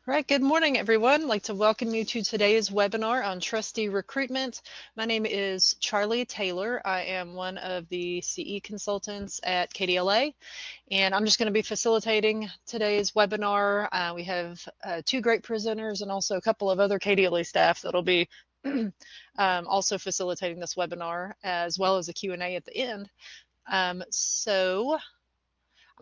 Right, good morning, everyone. I'd like to welcome you to today's webinar on Trustee Recruitment. My name is Charlie Taylor. I am one of the CE consultants at KDLA, and I'm just going to be facilitating today's webinar. We have two great presenters and also a couple of other KDLA staff that'll be also facilitating this webinar, as well as a Q&A at the end. So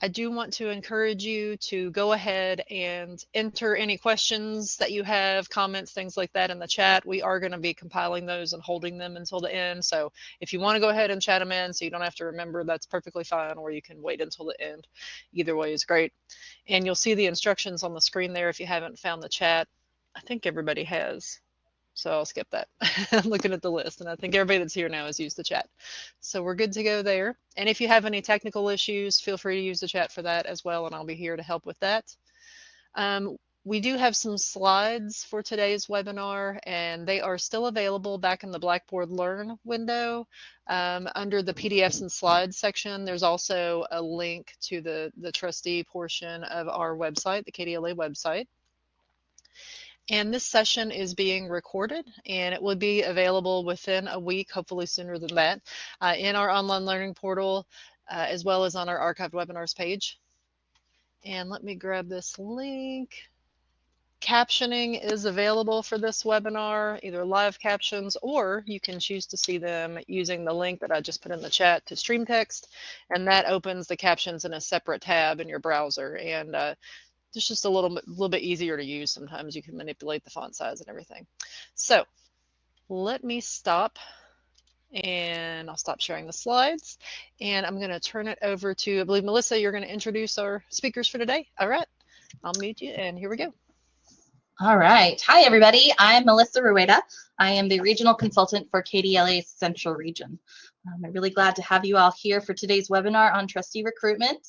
I do want to encourage you to go ahead and enter any questions that you have, comments, things like that in the chat. We are going to be compiling those and holding them until the end. So if you want to go ahead and chat them in so you don't have to remember, that's perfectly fine, or you can wait until the end. Either way is great. And you'll see the instructions on the screen there if you haven't found the chat. I think everybody has. So I'll skip that. I'm looking at the list, and I think everybody that's here now has used the chat. So we're good to go there. And if you have any technical issues, feel free to use the chat for that as well, and I'll be here to help with that. We do have some slides for today's webinar, and they are still available back in the Blackboard Learn window. Under the PDFs and slides section, there's also a link to the trustee portion of our website, the KDLA website. And this session is being recorded, and it will be available within a week, hopefully sooner than that, in our online learning portal, as well as on our archived webinars page. And let me grab this link. Captioning is available for this webinar, either live captions, or you can choose to see them using the link that I just put in the chat to stream text, and that opens the captions in a separate tab in your browser. And it's just a little bit easier to use. Sometimes you can manipulate the font size and everything. So let me stop, and I'll stop sharing the slides, and I'm going to turn it over to, I believe, Melissa, you're going to introduce our speakers for today. All right, I'll mute you, and here we go. All right. Hi, everybody. I'm Melissa Rueda. I am the regional consultant for KDLA's Central Region. I'm really glad to have you all here for today's webinar on trustee recruitment.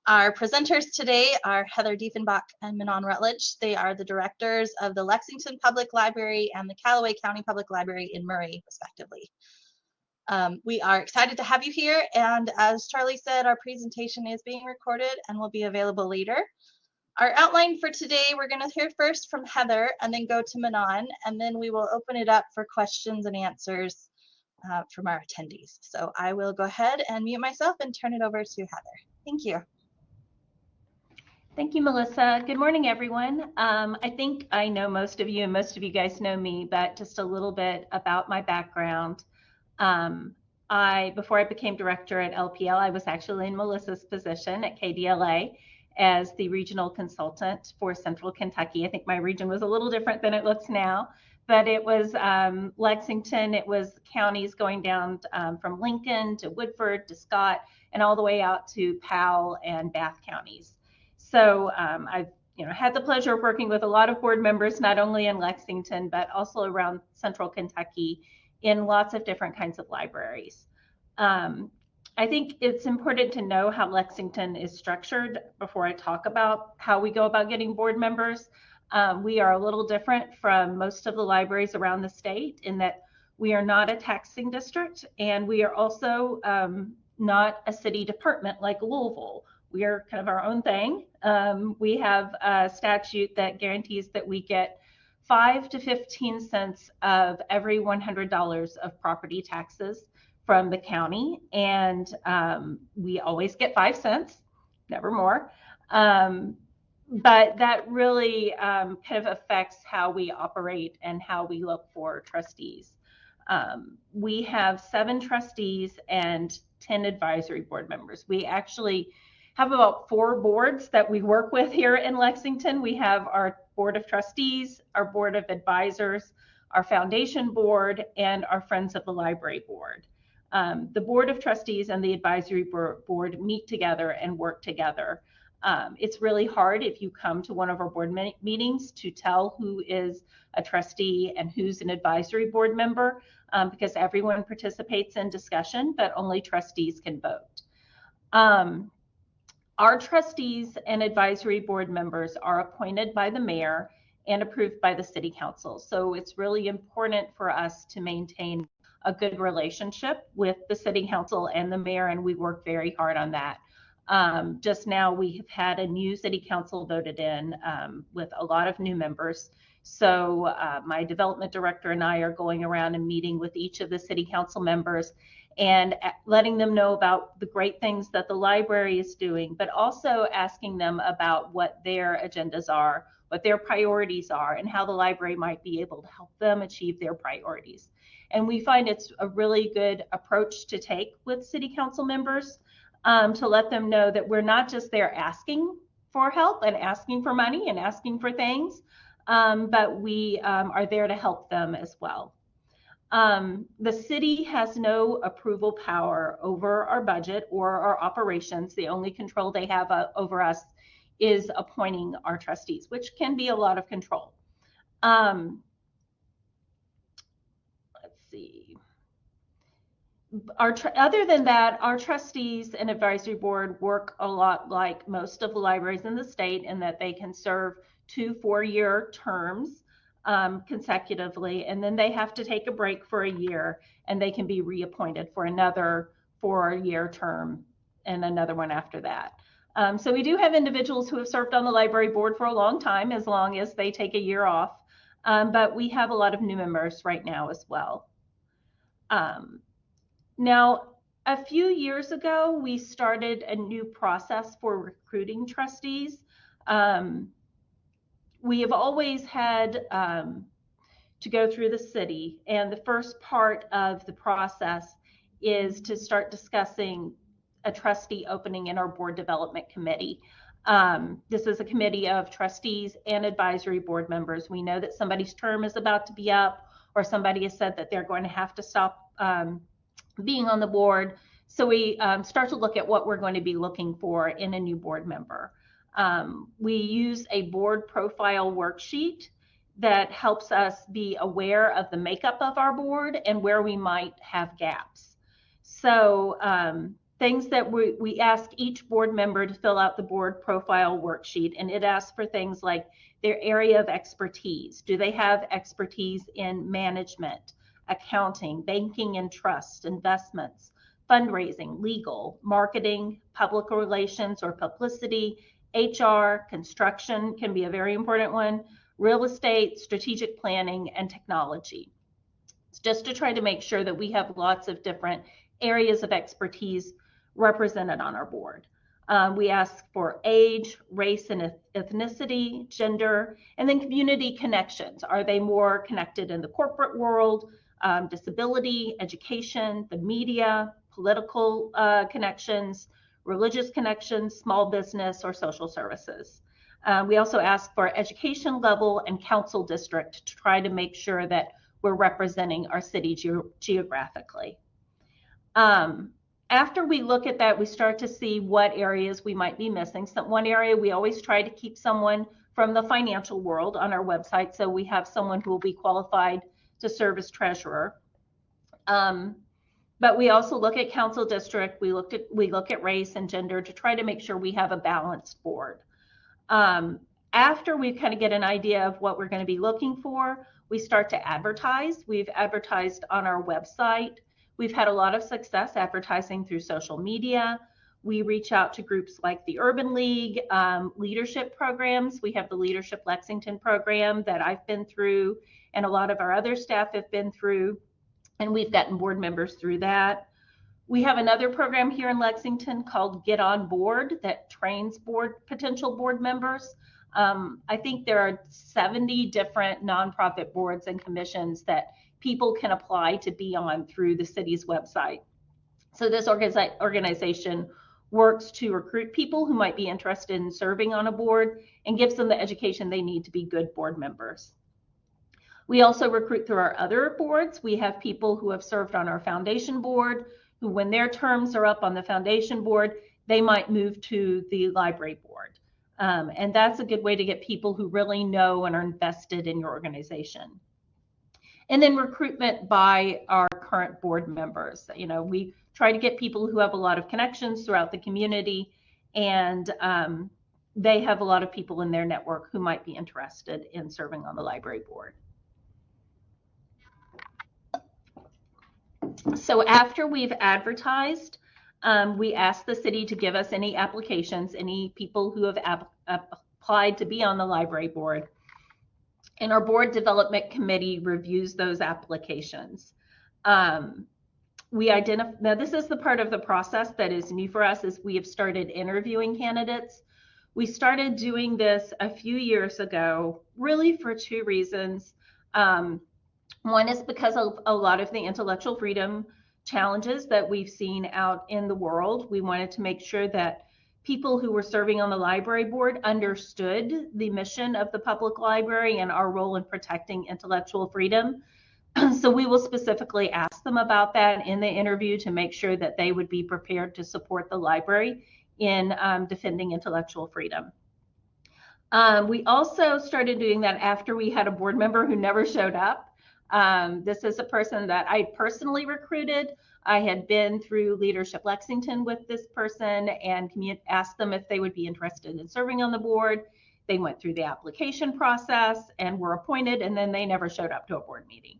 Our presenters today are Heather Diefenbach and Manon Rutledge. They are the directors of the Lexington Public Library and the Callaway County Public Library in Murray, respectively. We are excited to have you here, and as Charlie said, our presentation is being recorded and will be available later. Our outline for today, we're going to hear first from Heather and then go to Manon, and then we will open it up for questions and answers from our attendees. So I will go ahead and mute myself and turn it over to Heather. Thank you. Thank you, Melissa. Good morning, everyone. I think I know most of you, and most of you guys know me, but just a little bit about my background. Before I became director at LPL, I was actually in Melissa's position at KDLA as the regional consultant for Central Kentucky. I think my region was a little different than it looks now, but it was Lexington, it was counties going down from Lincoln to Woodford to Scott, and all the way out to Powell and Bath counties. So I've had the pleasure of working with a lot of board members, not only in Lexington, but also around Central Kentucky in lots of different kinds of libraries. I think it's important to know how Lexington is structured before I talk about how we go about getting board members. We are a little different from most of the libraries around the state in that we are not a taxing district, and we are also not a city department like Louisville. We are kind of our own thing. We have a statute that guarantees that we get 5 to 15 cents of every $100 of property taxes from the county, and we always get 5 cents, never more. But that really kind of affects how we operate and how we look for trustees. We have 7 trustees and 10 advisory board members. We actually have about 4 boards that we work with here in Lexington. We have our board of trustees, our board of advisors, our foundation board, and our Friends of the Library board. The board of trustees and the advisory board meet together and work together. It's really hard if you come to one of our board meetings to tell who is a trustee and who's an advisory board member, because everyone participates in discussion, but only trustees can vote. Our trustees and advisory board members are appointed by the mayor and approved by the city council. So it's really important for us to maintain a good relationship with the city council and the mayor, and we work very hard on that. Just now, we have had a new city council voted in with a lot of new members. So my development director and I are going around and meeting with each of the city council members and letting them know about the great things that the library is doing, but also asking them about what their agendas are, what their priorities are, and how the library might be able to help them achieve their priorities. And we find it's a really good approach to take with city council members, to let them know that we're not just there asking for help and asking for money and asking for things, but we are there to help them as well. The city has no approval power over our budget or our operations. The only control they have over us is appointing our trustees, which can be a lot of control. Let's see. Other than that, our trustees and advisory board work a lot like most of the libraries in the state in that they can serve 2 4-year terms consecutively, and then they have to take a break for a year, and they can be reappointed for another 4-year term and another one after that. So we do have individuals who have served on the library board for a long time, as long as they take a year off, but we have a lot of new members right now as well. Now, a few years ago, we started a new process for recruiting trustees. We have always had to go through the city, and the first part of the process is to start discussing a trustee opening in our board development committee. This is a committee of trustees and advisory board members. We know that somebody's term is about to be up, or somebody has said that they're going to have to stop being on the board. So we start to look at what we're going to be looking for in a new board member. We use a board profile worksheet that helps us be aware of the makeup of our board and where we might have gaps. So things that we ask each board member to fill out the board profile worksheet, and it asks for things like their area of expertise. Do they have expertise in management, accounting, banking and trust, investments, fundraising, legal, marketing, public relations or publicity, HR, construction can be a very important one, real estate, strategic planning, and technology. It's just to try to make sure that we have lots of different areas of expertise represented on our board. We ask for age, race and ethnicity, gender, and then community connections. Are they more connected in the corporate world, disability, education, the media, political connections, religious connections, small business, or social services. We also ask for education level and council district to try to make sure that we're representing our city geographically. After we look at that, we start to see what areas we might be missing. So one area, we always try to keep someone from the financial world on our website, so we have someone who will be qualified to serve as treasurer. But we also look at council district, we look at race and gender to try to make sure we have a balanced board. After we kind of get an idea of what we're going to be looking for, we start to advertise. We've advertised on our website. We've had a lot of success advertising through social media. We reach out to groups like the Urban League, leadership programs. We have the Leadership Lexington program that I've been through, and a lot of our other staff have been through, and we've gotten board members through that. We have another program here in Lexington called Get On Board that trains potential board members. I think there are 70 different nonprofit boards and commissions that people can apply to be on through the city's website. So this organization works to recruit people who might be interested in serving on a board and gives them the education they need to be good board members. We also recruit through our other boards. We have people who have served on our foundation board, who when their terms are up on the foundation board, they might move to the library board. And that's a good way to get people who really know and are invested in your organization. And then recruitment by our current board members. You know, we try to get people who have a lot of connections throughout the community, and they have a lot of people in their network who might be interested in serving on the library board. So after we've advertised, We asked the city to give us any applications, any people who have applied to be on the library board. And our board development committee reviews those applications. Now this is the part of the process that is new for us, is we have started interviewing candidates. We started doing this a few years ago, really for two reasons. One is because of a lot of the intellectual freedom challenges that we've seen out in the world. We wanted to make sure that people who were serving on the library board understood the mission of the public library and our role in protecting intellectual freedom. So we will specifically ask them about that in the interview to make sure that they would be prepared to support the library in defending intellectual freedom. We also started doing that after we had a board member who never showed up. This is a person that I personally recruited. I had been through Leadership Lexington with this person and asked them if they would be interested in serving on the board. They went through the application process and were appointed, and then they never showed up to a board meeting.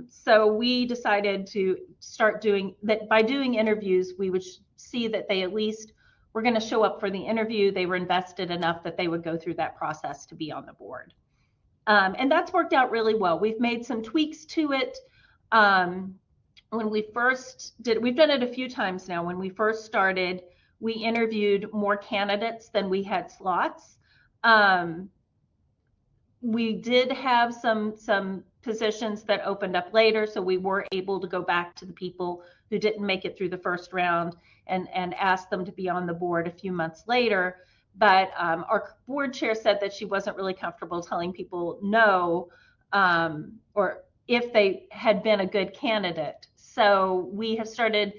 So we decided to start doing that. By doing interviews, we would see that they at least were going to show up for the interview. They were invested enough that they would go through that process to be on the board. And that's worked out really well. We've made some tweaks to it. When we first did, we've done it a few times now. When we first started, we interviewed more candidates than we had slots. We did have some positions that opened up later, so we were able to go back to the people who didn't make it through the first round and ask them to be on the board a few months later. But our board chair said that she wasn't really comfortable telling people no, or if they had been a good candidate. So we have started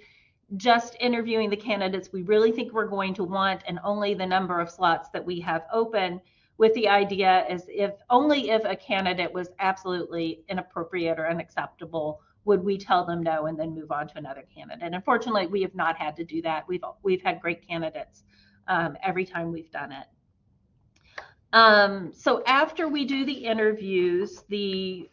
just interviewing the candidates we really think we're going to want, and only the number of slots that we have open, with the idea is only if a candidate was absolutely inappropriate or unacceptable would we tell them no and then move on to another candidate. And unfortunately, we have not had to do that. We've had great candidates every time we've done it. So after we do the interviews, we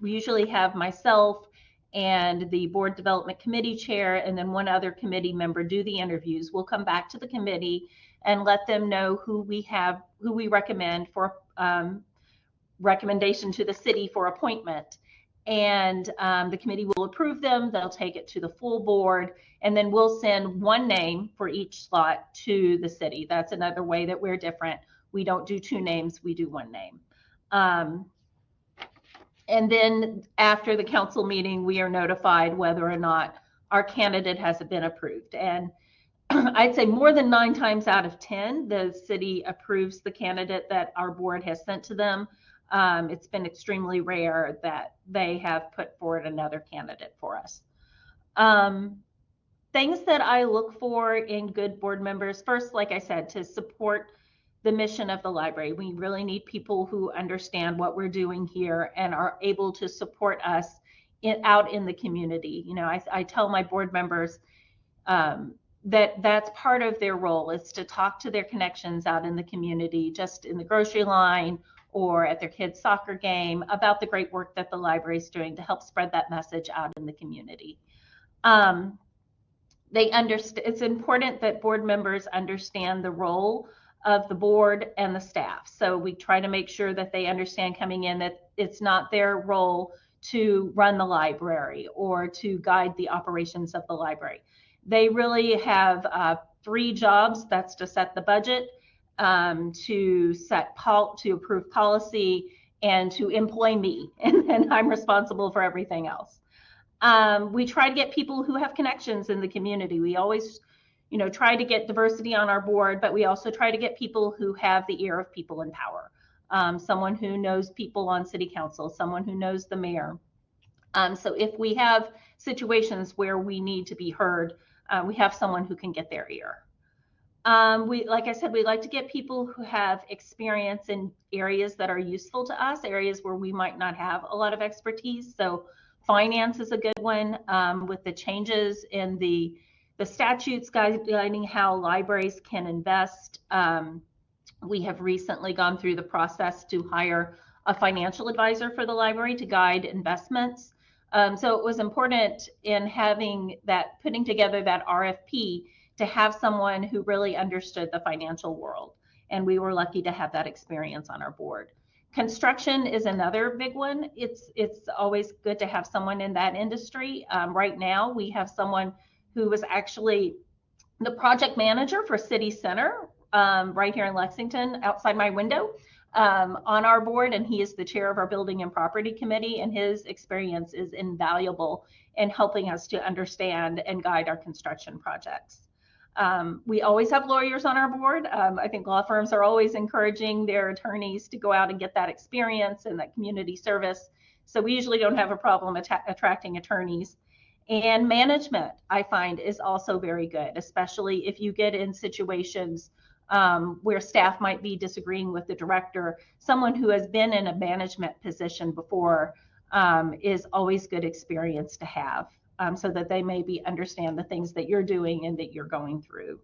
usually have myself and the board development committee chair and then one other committee member do the interviews. We'll come back to the committee and let them know who we recommend for recommendation to the city for appointment. And the committee will approve them. They'll take it to the full board, and then we'll send one name for each slot to the city. That's another way that we're different. We don't do two names, we do one name. And then after the council meeting, we are notified whether or not our candidate has been approved. And I'd say more than 9 times out of 10, the city approves the candidate that our board has sent to them. It's been extremely rare that they have put forward another candidate for us. Things that I look for in good board members, first, like I said, to support the mission of the library. We really need people who understand what we're doing here and are able to support us out in the community. You know, I tell my board members that's part of their role, is to talk to their connections out in the community, just in the grocery line or at their kids' soccer game, about the great work that the library is doing to help spread that message out in the community. It's important that board members understand the role of the board and the staff. So we try to make sure that they understand coming in that it's not their role to run the library or to guide the operations of the library. They really have 3 jobs. That's to set the budget, to approve policy, and to employ me. And then I'm responsible for everything else. We try to get people who have connections in the community. We always, try to get diversity on our board, but we also try to get people who have the ear of people in power. Someone who knows people on city council, someone who knows the mayor. So if we have situations where we need to be heard, we have someone who can get their ear. Like I said, we like to get people who have experience in areas that are useful to us, areas where we might not have a lot of expertise. So finance is a good one, with the changes in the statutes guiding how libraries can invest. We have recently gone through the process to hire a financial advisor for the library to guide investments. So it was important in having that, putting together that RFP, to have someone who really understood the financial world. And we were lucky to have that experience on our board. Construction is another big one. It's always good to have someone in that industry. Right now, we have someone who was actually the project manager for City Center right here in Lexington, outside my window, on our board, and he is the chair of our Building and Property Committee, and his experience is invaluable in helping us to understand and guide our construction projects. We always have lawyers on our board. I think law firms are always encouraging their attorneys to go out and get that experience and that community service. So we usually don't have a problem attracting attorneys. And management, I find, is also very good, especially if you get in situations where staff might be disagreeing with the director. Someone who has been in a management position before is always good experience to have, so that they maybe understand the things that you're doing and that you're going through.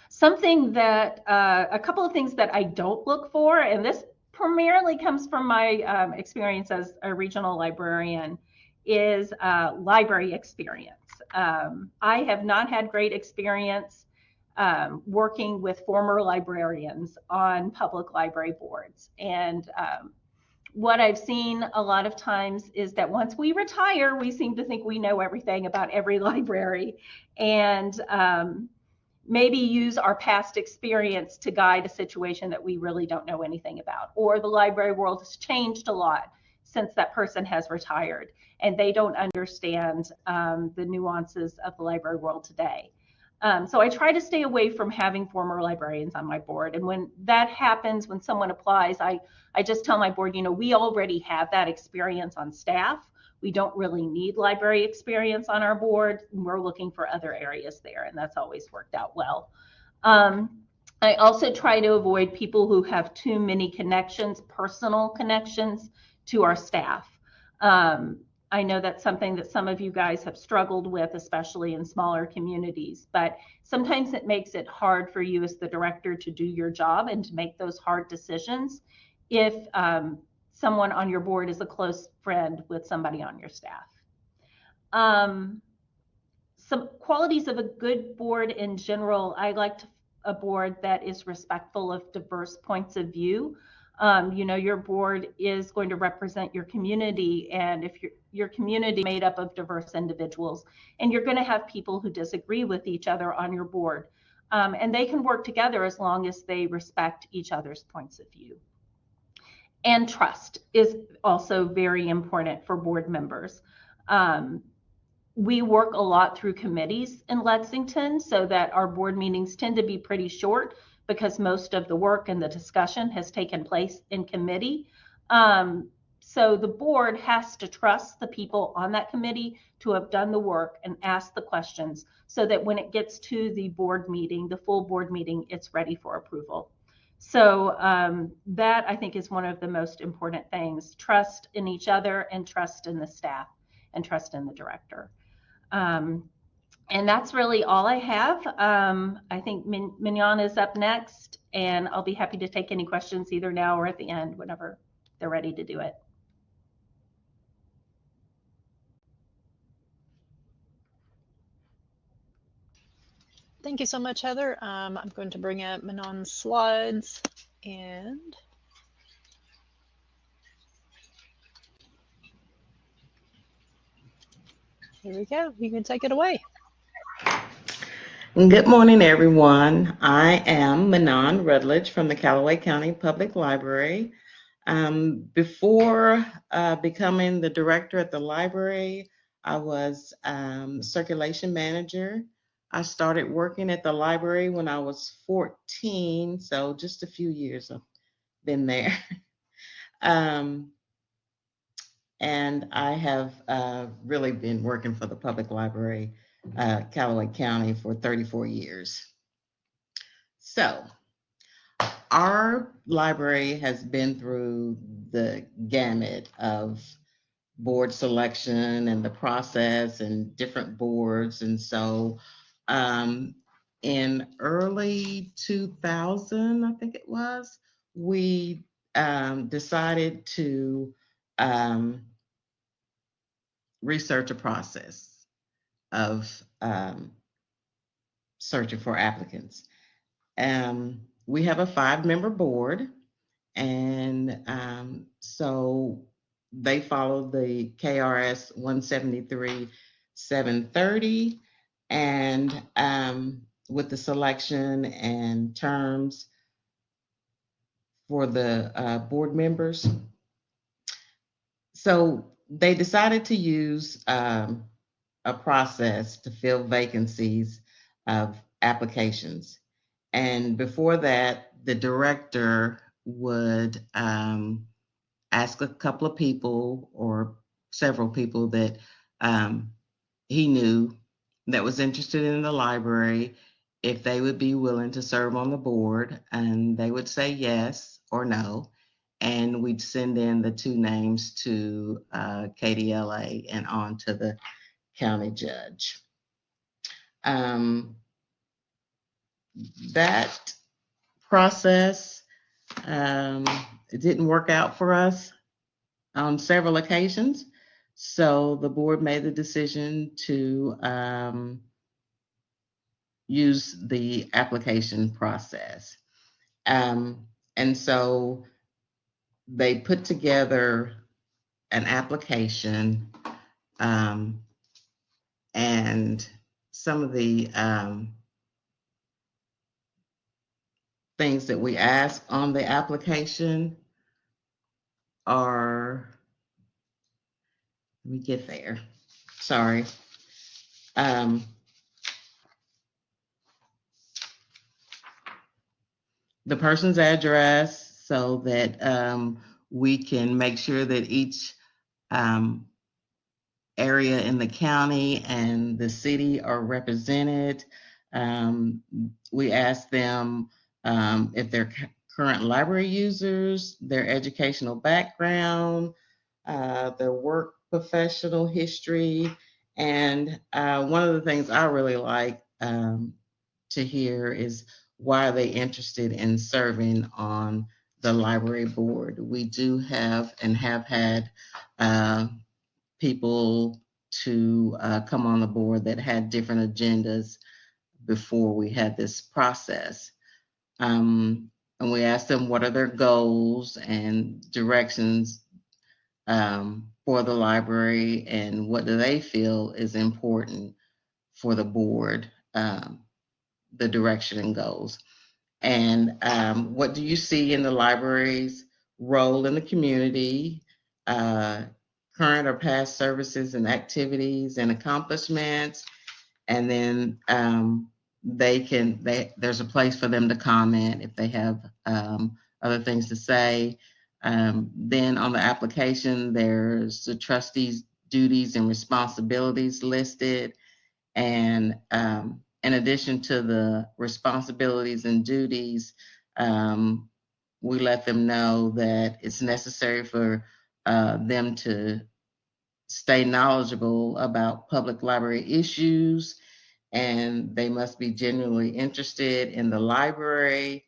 Something that, a couple of things that I don't look for, and this primarily comes from my experience as a regional librarian, is library experience. I have not had great experience working with former librarians on public library boards. And what I've seen a lot of times is that once we retire, we seem to think we know everything about every library, and maybe use our past experience to guide a situation that we really don't know anything about. Or the library world has changed a lot since that person has retired, and they don't understand the nuances of the library world today. So I try to stay away from having former librarians on my board. And when that happens, when someone applies, I just tell my board, you know, we already have that experience on staff. We don't really need library experience on our board. We're looking for other areas there, and that's always worked out well. I also try to avoid people who have too many connections, personal connections, to our staff. I know that's something that some of you guys have struggled with, especially in smaller communities, but sometimes it makes it hard for you as the director to do your job and to make those hard decisions if someone on your board is a close friend with somebody on your staff. Some qualities of a good board in general: I like a board that is respectful of diverse points of view. You know, your board is going to represent your community, and if your community is made up of diverse individuals, and you're going to have people who disagree with each other on your board, and they can work together as long as they respect each other's points of view. And trust is also very important for board members. We work a lot through committees in Lexington, so that our board meetings tend to be pretty short, because most of the work and the discussion has taken place in committee. So the board has to trust the people on that committee to have done the work and ask the questions, so that when it gets to the board meeting, the full board meeting, it's ready for approval. So that, I think, is one of the most important things: trust in each other, and trust in the staff, and trust in the director. And that's really all I have. I think Mignon is up next, and I'll be happy to take any questions either now or at the end, whenever they're ready to do it. Thank you so much, Heather. I'm going to bring up Minon's slides, and here we go. You can take it away. Good morning, everyone. I am Manon Rutledge from the Callaway County Public Library. Before becoming the director at the library, I was circulation manager. I started working at the library when I was 14, so just a few years I've been there. And I have really been working for the public library, Callaway County, for 34 years. So our library has been through the gamut of board selection and the process and different boards. And so in early 2000, I think it was, we decided to research a process of searching for applicants. We have a 5-member board, and so they follow the KRS 173-730, and with the selection and terms for the board members. So they decided to use a process to fill vacancies of applications. And before that, the director would ask a couple of people or several people that he knew that was interested in the library if they would be willing to serve on the board, and they would say yes or no. And we'd send in the 2 names to KDLA and on to the county judge. That process, it didn't work out for us on several occasions. So the board made the decision to use the application process. And so they put together an application, and some of the things that we ask on the application are, let me get there, sorry. The person's address, so that we can make sure that each area in the county and the city are represented. We ask them if they're current library users, their educational background, their work professional history. And one of the things I really like to hear is, why are they interested in serving on the library board? We do have and have had people to come on the board that had different agendas before we had this process. And we asked them what are their goals and directions for the library, and what do they feel is important for the board, the direction and goals. And what do you see in the library's role in the community, current or past services and activities and accomplishments. And then there's a place for them to comment if they have other things to say. Then on the application, there's the trustees' duties and responsibilities listed. And in addition to the responsibilities and duties, we let them know that it's necessary for them to stay knowledgeable about public library issues, and they must be genuinely interested in the library,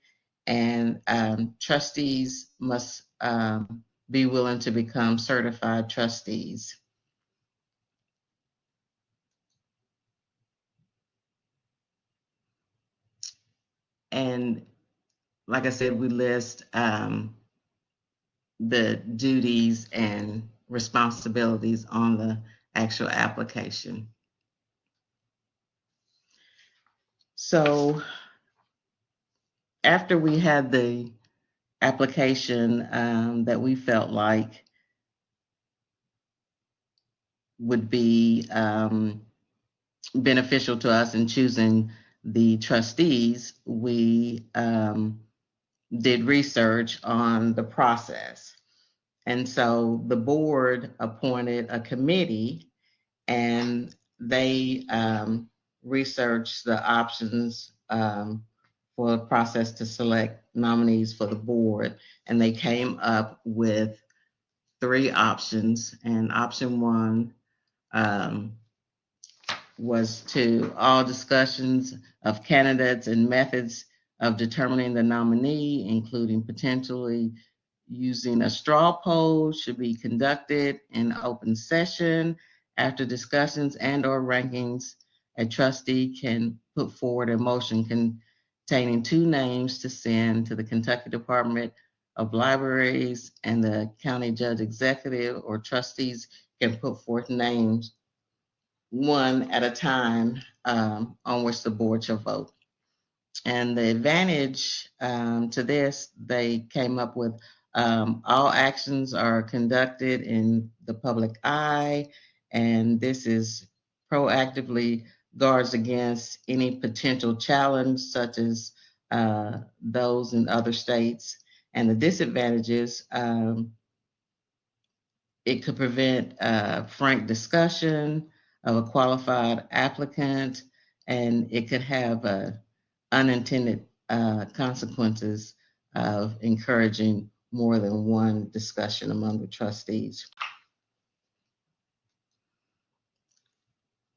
and trustees must be willing to become certified trustees. And like I said, we list the duties and responsibilities on the actual application. So after we had the application that we felt like would be beneficial to us in choosing the trustees, we did research on the process. And so the board appointed a committee, and they researched the options for the process to select nominees for the board. And they came up with 3 options. And option 1 was to all discussions of candidates and methods of determining the nominee, including potentially using a straw poll, should be conducted in open session After discussions and or rankings, a trustee can put forward a motion containing 2 names to send to the Kentucky Department of Libraries, and the county judge executive or trustees can put forth names one at a time, on which the board shall vote. And the advantage to this, they came up with all actions are conducted in the public eye, and this is proactively guards against any potential challenge, such as those in other states. And the disadvantages, it could prevent frank discussion of a qualified applicant, and it could have unintended consequences of encouraging more than one discussion among the trustees.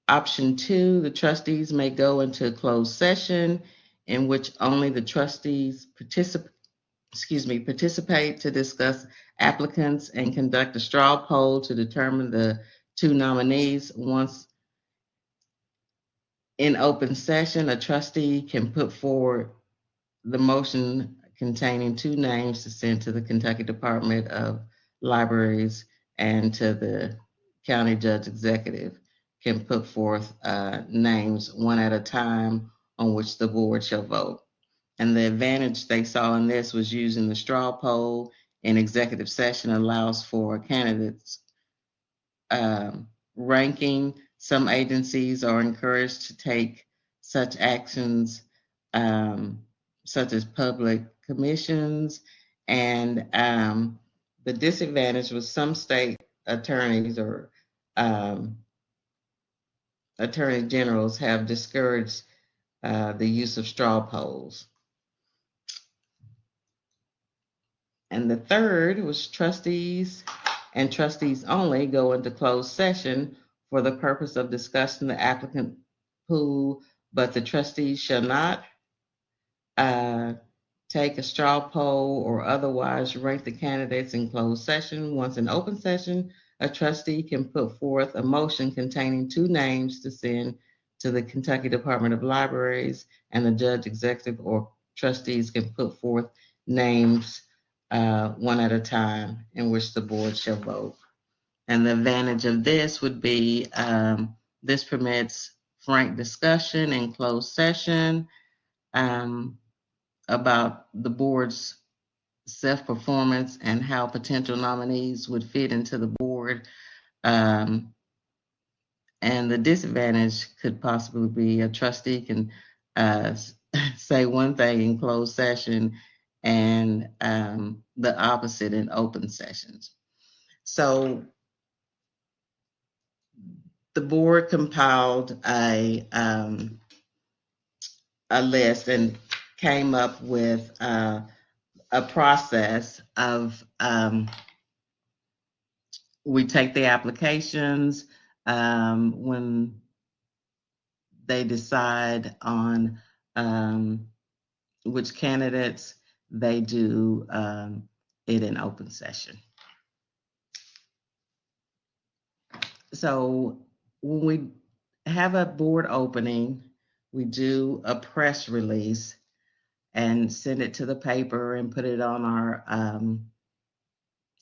Option 2, the trustees may go into a closed session in which only the trustees participate to discuss applicants and conduct a straw poll to determine the 2 nominees. Once in open session, a trustee can put forward the motion containing 2 names to send to the Kentucky Department of Libraries, and to the county judge executive can put forth names one at a time on which the board shall vote. And the advantage they saw in this was using the straw poll in executive session allows for candidates ranking. Some agencies are encouraged to take such actions, such as public commissions. And the disadvantage was some state attorneys or attorney generals have discouraged the use of straw polls. And the third was trustees and trustees only go into closed session for the purpose of discussing the applicant pool, but the trustees shall not take a straw poll or otherwise rank the candidates in closed session. Once in open session, a trustee can put forth a motion containing 2 names to send to the Kentucky Department of Libraries, and the judge executive or trustees can put forth names one at a time in which the board shall vote. And the advantage of this would be this permits frank discussion in closed session about the board's self-performance and how potential nominees would fit into the board. And the disadvantage could possibly be a trustee can say one thing in closed session and the opposite in open sessions. So the board compiled a list and came up with a process of we take the applications when they decide on which candidates, they do it in open session. So when we have a board opening, we do a press release and send it to the paper and put it on our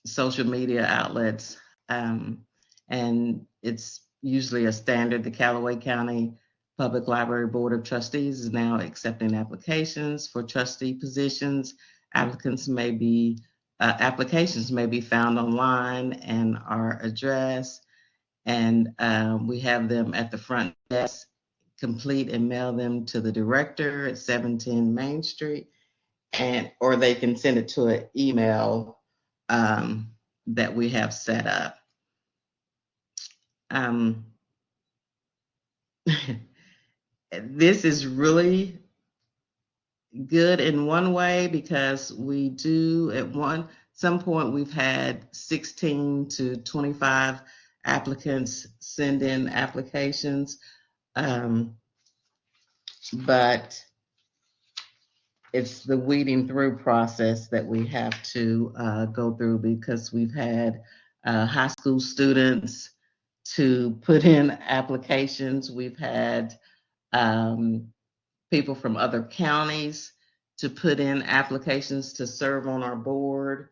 social media outlets. And it's usually a standard. The Callaway County Public Library Board of Trustees is now accepting applications for trustee positions. Applications may be found online and are addressed, and we have them at the front desk, complete and mail them to the director at 710 Main Street, or they can send it to an email that we have set up. This is really good in one way because we do at some point we've had 16 to 25 applicants send in applications, but it's the weeding through process that we have to go through because we've had high school students to put in applications. We've had people from other counties to put in applications to serve on our board.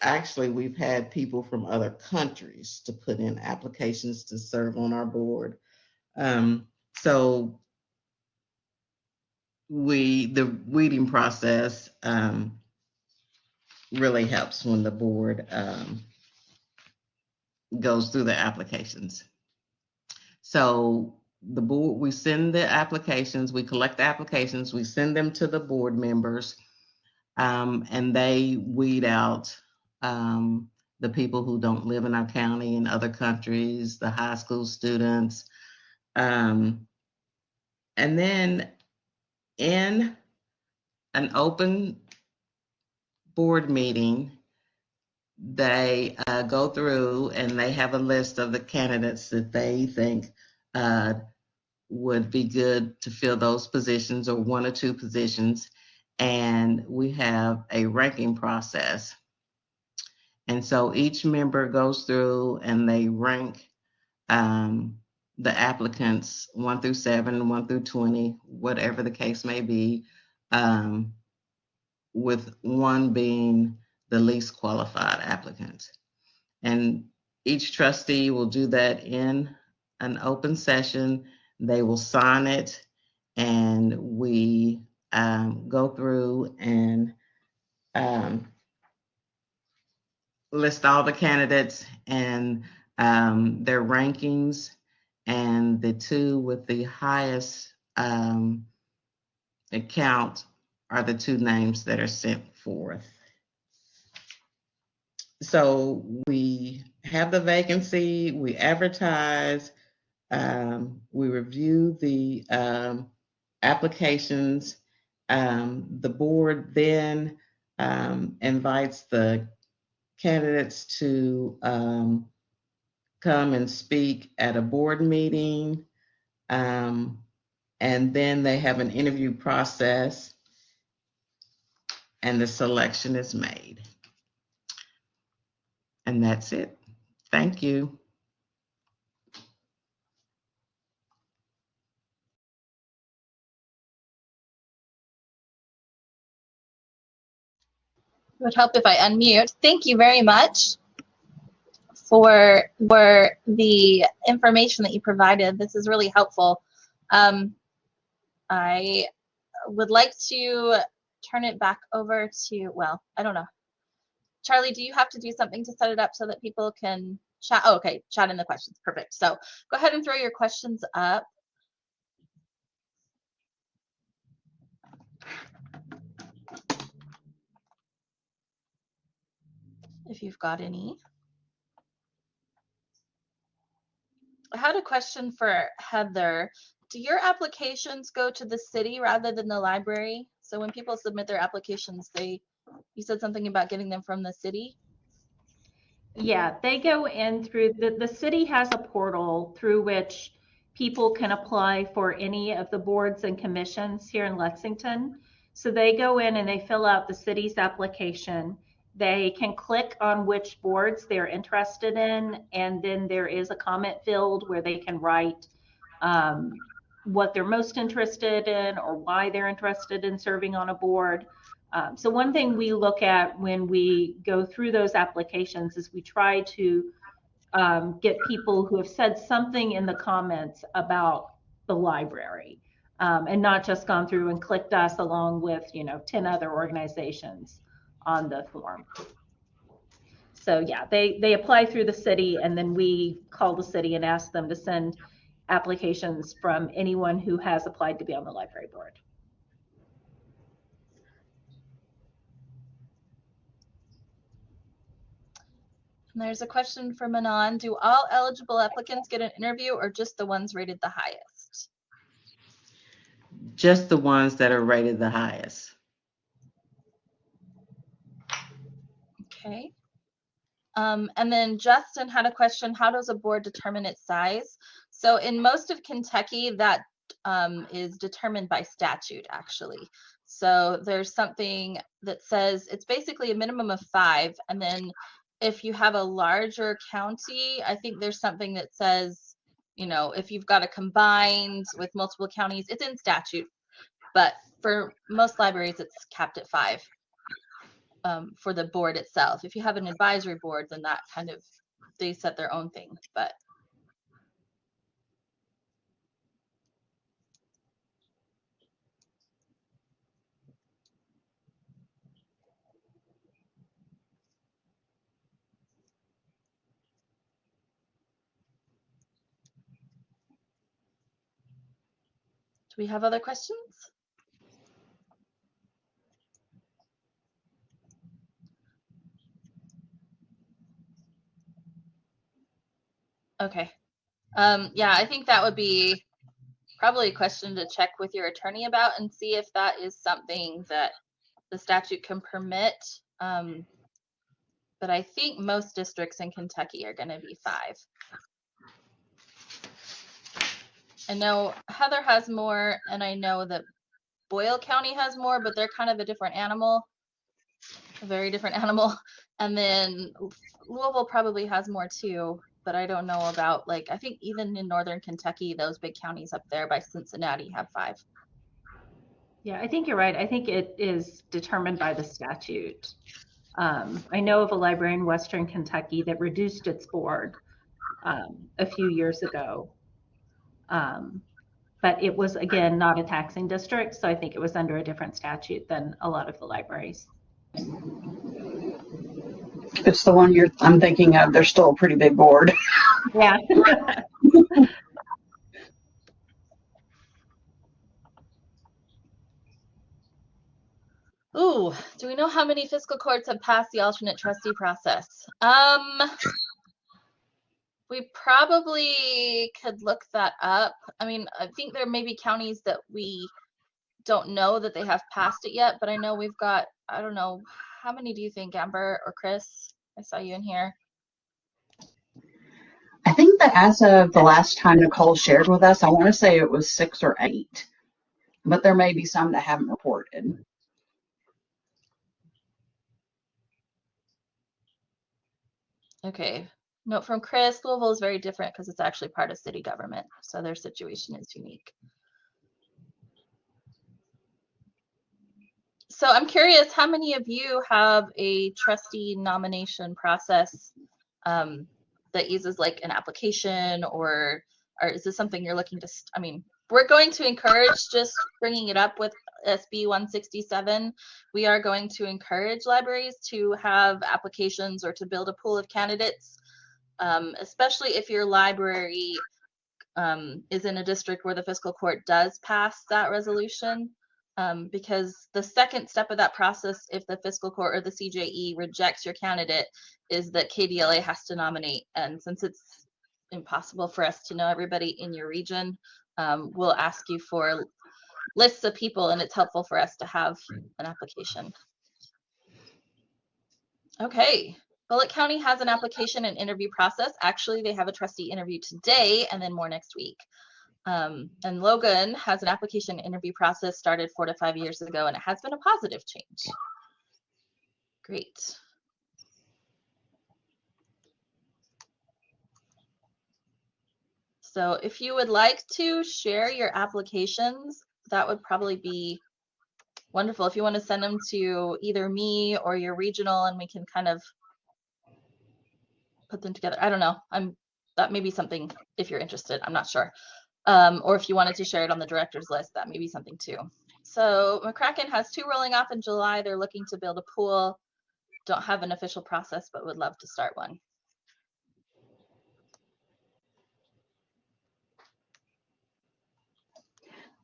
Actually, we've had people from other countries to put in applications to serve on our board. So the weeding process really helps when the board goes through the applications. So the board, we send the applications, we collect the applications, we send them to the board members, and they weed out the people who don't live in our county in other countries, the high school students. And then in an open board meeting, they go through and they have a list of the candidates that they think would be good to fill those positions or one or two positions. And we have a ranking process. And so each member goes through and they rank the applicants 1 through 7, 1 through 20, whatever the case may be, with 1 being the least qualified applicant. And each trustee will do that in an open session. They will sign it, and we go through and list all the candidates and their rankings, and the 2 with the highest account are the 2 names that are sent forth. So we have the vacancy, we advertise, we review the applications. The board then invites the candidates to come and speak at a board meeting. And then they have an interview process and the selection is made. And that's it. Thank you. It would help if I unmute. Thank you very much for the information that you provided. This is really helpful. I would like to turn it back over to, well, I don't know. Charlie, do you have to do something to set it up so that people can chat? Oh, okay, chat in the questions. Perfect. So go ahead and throw your questions up. If you've got any. I had a question for Heather. Do your applications go to the city rather than the library? So when people submit their applications, you said something about getting them from the city? Yeah, they go in through the city has a portal through which people can apply for any of the boards and commissions here in Lexington. So they go in and they fill out the city's application. They can click on which boards they're interested in, and then there is a comment field where they can write what they're most interested in or why they're interested in serving on a board. So one thing we look at when we go through those applications is we try to get people who have said something in the comments about the library and not just gone through and clicked us along with 10 other organizations on the form. So yeah, they apply through the city, and then we call the city and ask them to send applications from anyone who has applied to be on the library board. And there's a question for Manon. Do all eligible applicants get an interview or just the ones rated the highest? Just the ones that are rated the highest. Okay. And then Justin had a question, how does a board determine its size? So in most of Kentucky, that is determined by statute, actually. So there's something that says it's basically a minimum of 5, and then if you have a larger county, I think there's something that says, you know, if you've got a combined with multiple counties, it's in statute, but for most libraries, it's capped at 5 for the board itself. If you have an advisory board, then that kind of, they set their own thing, but. Do we have other questions? Okay. Yeah, I think that would be probably a question to check with your attorney about and see if that is something that the statute can permit. But I think most districts in Kentucky are going to be 5. I know Heather has more, and I know that Boyle County has more, but they're kind of a different animal, a very different animal. And then Louisville probably has more too, but I don't know about, like, I think even in northern Kentucky, those big counties up there by Cincinnati have 5. Yeah, I think you're right. I think it is determined by the statute. I know of a library in Western Kentucky that reduced its board a few years ago. But it was, again, not a taxing district, so I think it was under a different statute than a lot of the libraries. It's the one I'm thinking of. They're still a pretty big board. Yeah. Ooh, do we know how many fiscal courts have passed the alternate trustee process? We probably could look that up. I mean, I think there may be counties that we don't know that they have passed it yet, but I know we've got, I don't know, how many do you think, Amber or Chris? I saw you in here. I think that as of the last time Nicole shared with us, I want to say it was 6 or 8, but there may be some that haven't reported. Okay. Note from Chris, Louisville is very different because it's actually part of city government, so their situation is unique. So I'm curious, how many of you have a trustee nomination process that uses like an application, or is this something you're looking to, I mean, we're going to encourage, just bringing it up with SB 167, we are going to encourage libraries to have applications or to build a pool of candidates, especially if your library is in a district where the fiscal court does pass that resolution. Because the second step of that process, if the fiscal court or the CJE rejects your candidate, is that KDLA has to nominate. And since it's impossible for us to know everybody in your region, we'll ask you for lists of people, and it's helpful for us to have an application. Okay, Bullitt County has an application and interview process. Actually, they have a trustee interview today and then more next week. And Logan has an application interview process started 4 to 5 years ago, and it has been a positive change. Great. So if you would like to share your applications, that would probably be wonderful. If you want to send them to either me or your regional, and we can kind of put them together. I don't know. That may be something if you're interested. I'm not sure. Or if you wanted to share it on the director's list, that may be something too. So McCracken has 2 rolling off in July. They're looking to build a pool. Don't have an official process, but would love to start one.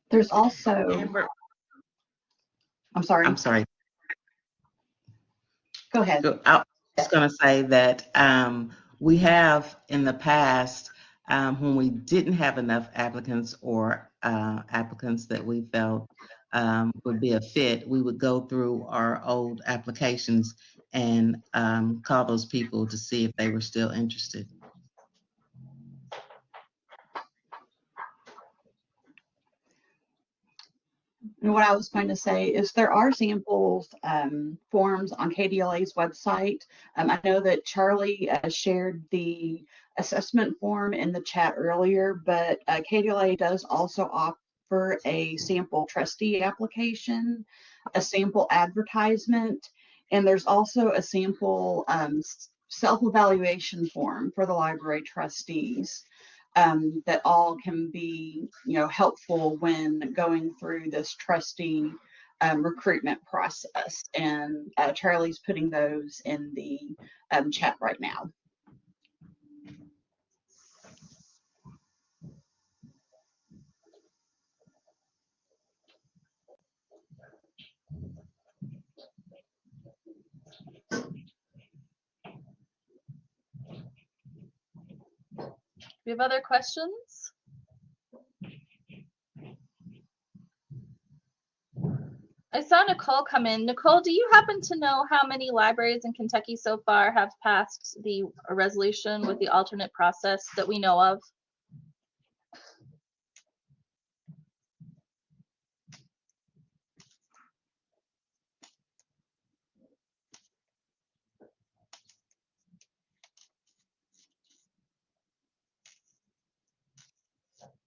There's also, Amber, I'm sorry. I'm sorry. Go ahead. I was going to say that we have in the past, when we didn't have enough applicants or applicants that we felt would be a fit, we would go through our old applications and call those people to see if they were still interested. And what I was going to say is there are samples forms on KDLA's website. I know that Charlie shared the assessment form in the chat earlier, but KDLA does also offer a sample trustee application, a sample advertisement, and there's also a sample self-evaluation form for the library trustees. That all can be, helpful when going through this trustee recruitment process. And Charlie's putting those in the chat right now. Do we have other questions? I saw Nicole come in. Nicole, do you happen to know how many libraries in Kentucky so far have passed the resolution with the alternate process that we know of?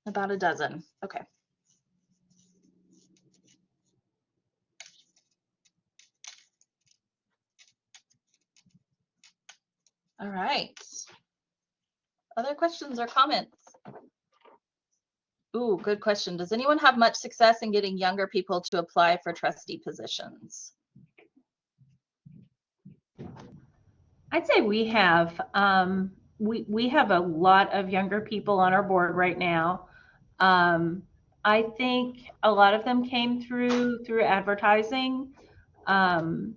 About a dozen. Okay. All right. Other questions or comments? Ooh, good question. Does anyone have much success in getting younger people to apply for trustee positions? I'd say we have. We have a lot of younger people on our board right now. I think a lot of them came through advertising on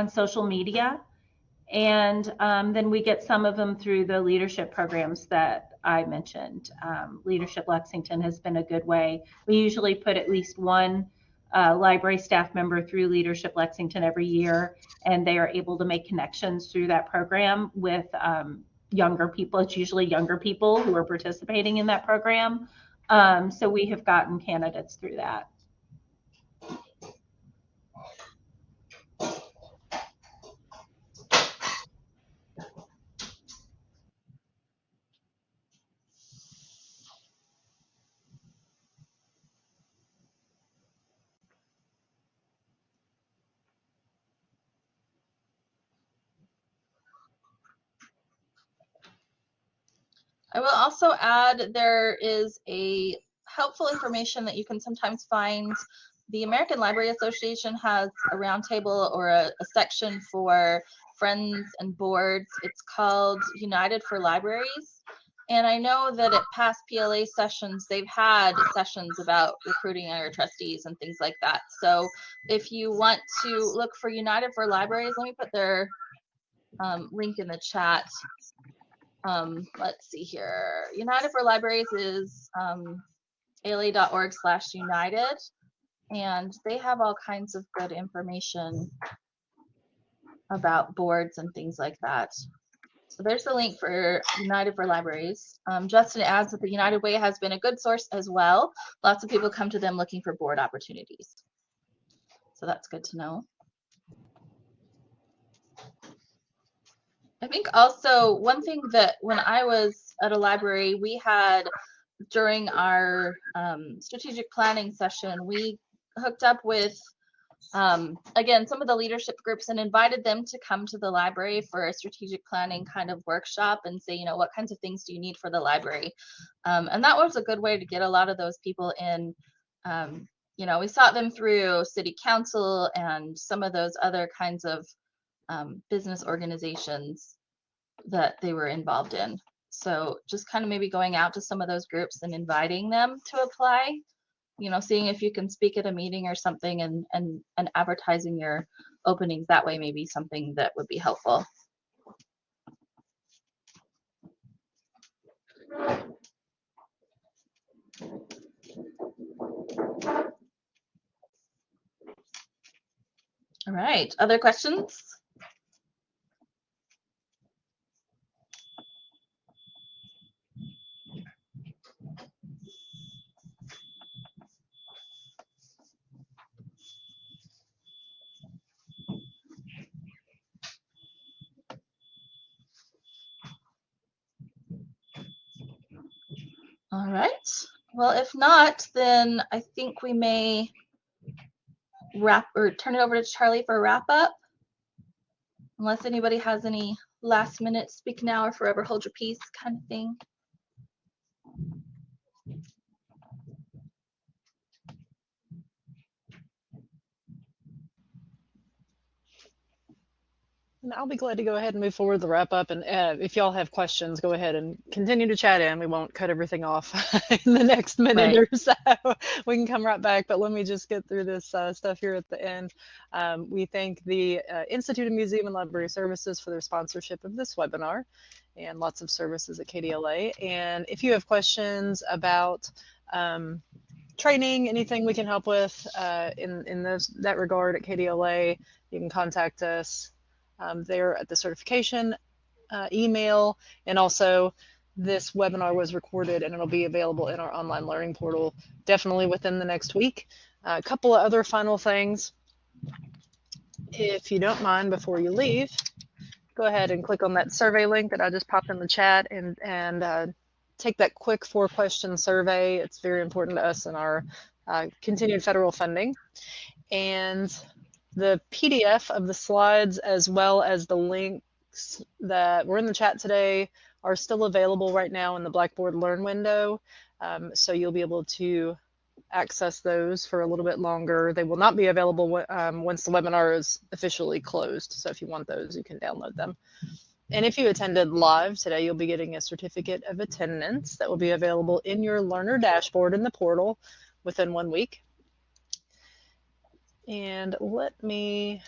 social media, and then we get some of them through the leadership programs that I mentioned. Leadership Lexington has been a good way. We usually put at least one library staff member through Leadership Lexington every year, and they are able to make connections through that program with younger people. It's usually younger people who are participating in that program. So we have gotten candidates through that. I will also add there is a helpful information that you can sometimes find. The American Library Association has a roundtable or a section for friends and boards. It's called United for Libraries. And I know that at past PLA sessions, they've had sessions about recruiting our trustees and things like that. So if you want to look for United for Libraries, let me put their link in the chat. Let's see here. United for Libraries is ala.org/united, and they have all kinds of good information about boards and things like that. So there's the link for United for Libraries. Justin adds that the United Way has been a good source as well. Lots of people come to them looking for board opportunities. So that's good to know. I think also one thing that when I was at a library, we had during our strategic planning session, we hooked up with, again, some of the leadership groups and invited them to come to the library for a strategic planning kind of workshop and say, what kinds of things do you need for the library? And that was a good way to get a lot of those people in. We sought them through city council and some of those other kinds of business organizations that they were involved in. So just kind of maybe going out to some of those groups and inviting them to apply, seeing if you can speak at a meeting or something and advertising your openings that way may be something that would be helpful. All right, other questions? All right. Well, if not, then I think we may turn it over to Charlie for a wrap up, unless anybody has any last minute speak now or forever hold your peace kind of thing. And I'll be glad to go ahead and move forward with the wrap up. And if y'all have questions, go ahead and continue to chat in. We won't cut everything off in the next minute or so. We can come right back. But let me just get through this stuff here at the end. We thank the Institute of Museum and Library Services for their sponsorship of this webinar and lots of services at KDLA. And if you have questions about training, anything we can help with in that regard at KDLA, you can contact us there at the certification email. And also this webinar was recorded and it'll be available in our online learning portal definitely within the next week. A couple of other final things. If you don't mind, before you leave, go ahead and click on that survey link that I just popped in the chat and take that quick 4-question survey. It's very important to us in our continued federal funding. And the PDF of the slides, as well as the links that were in the chat today, are still available right now in the Blackboard Learn window. So you'll be able to access those for a little bit longer. They will not be available once the webinar is officially closed. So if you want those, you can download them. And if you attended live today, you'll be getting a certificate of attendance that will be available in your learner dashboard in the portal within 1 week. And I'm going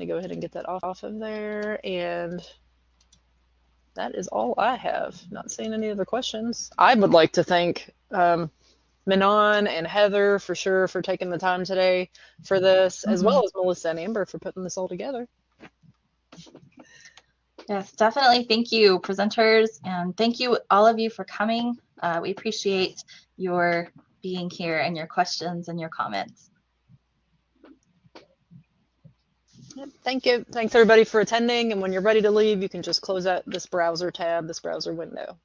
to go ahead and get that off of there. And that is all I have. Not seeing any other questions. I would like to thank Manon and Heather for sure for taking the time today for this, as well as Melissa and Amber for putting this all together. Yes, definitely. Thank you, presenters, and thank you all of you for coming. We appreciate your being here and your questions and your comments. Thank you. Thanks everybody for attending. And when you're ready to leave, you can just close out this browser tab, this browser window.